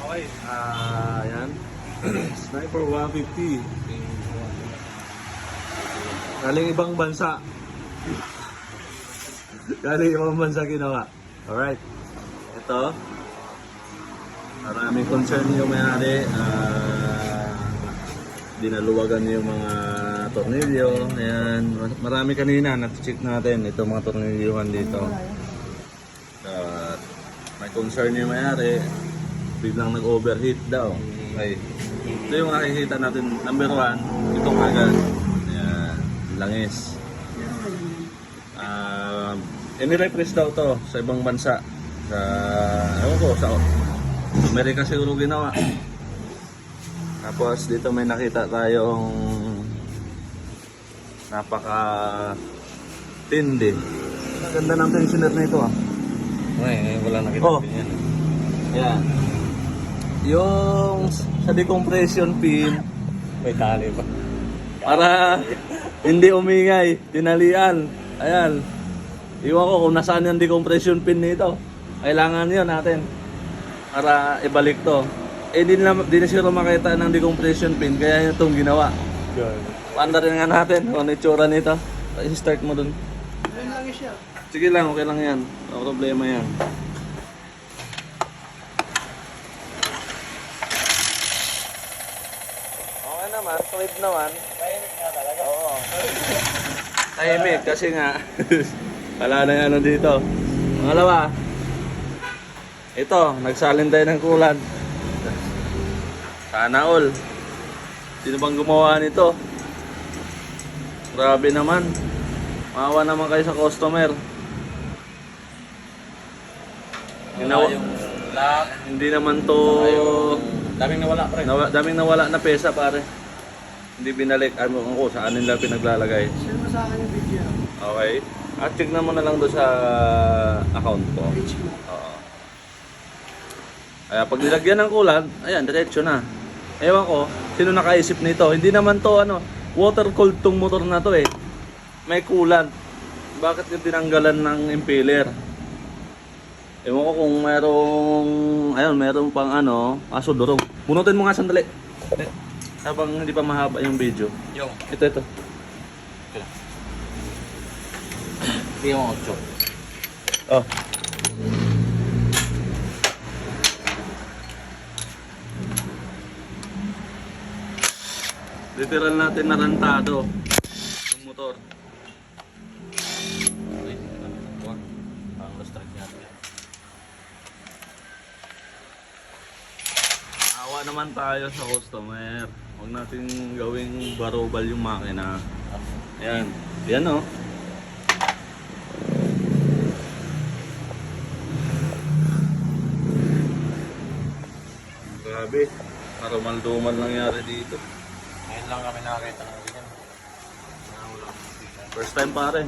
Okay. Yan. Sniper 150. Galing ibang bansa. Galing ibang bansa ginawa. Alright. Ito. Maraming concern yung may-ari. Dinaluwagan yung mga tornilyo. Ayan. Marami kanina. Nat-check natin. Ito mga tornilyuhan dito. May concern yung may-ari. Biglang nag-overheat daw. Okay. Ito yung nakikita natin. Number 1. Itong agad. Ayan. Langis. Inirepress daw to sa ibang bansa. Sa Amerika siguro ginawa. Tapos dito may nakita tayong napaka tindi. Ang ganda ng tensioner na ito Okay, wala nakita din yan. Yan. Yung sa decompression pin, May tali pa. para hindi umingay, tinalian. Ayan. Iwan ko kung nasaan yung decompression pin nito. Kailangan yun natin para ibalik to. Di na siguro makita ng decompression pin, kaya itong ginawa. Good. Paanda rin nga natin kung ano itsura nito. I-start mo dun. Sige lang, okay lang yan. No problema yan. Okay naman, solid naman. Tahimik nga talaga. Oo. Tahimik kasi nga wala na ano dito. Pangalawa, ito, nagsalin tayo ng kulan. Sana all. Sino bang gumawa nito? Grabe naman. Maawa naman kayo sa customer. Yung lock. Hindi naman to Daming nawala pre. daming nawala na pesa pare. Hindi binalik ano ko saan nila pinaglalagay. Share mo sa akin yung video. Okay. At tignan mo na lang doon sa account ko. Page mo. Oo. Kaya pag nilagyan ng kulan, ayan, diretso na. Ewan ko, sino nakaisip nito? Hindi naman to water cooled tong motor na to eh. May kulan. Bakit yung tinanggalan ng impeller? Ewan ko kung merong pang aso durog. Bunutin mo nga sandali. Habang hindi pa mahaba yung video. Yung. Ito. Hindi mo 8. Oh. Literal natin narantado yung motor. Ang restrict natin. Awa naman tayo sa customer. Huwag natin gawing barobal yung makina. Ayan. Yan o. Grabe. Marumal-dumal nangyari dito. Ngayon lang kami nakakita ng ganyan. First time pare.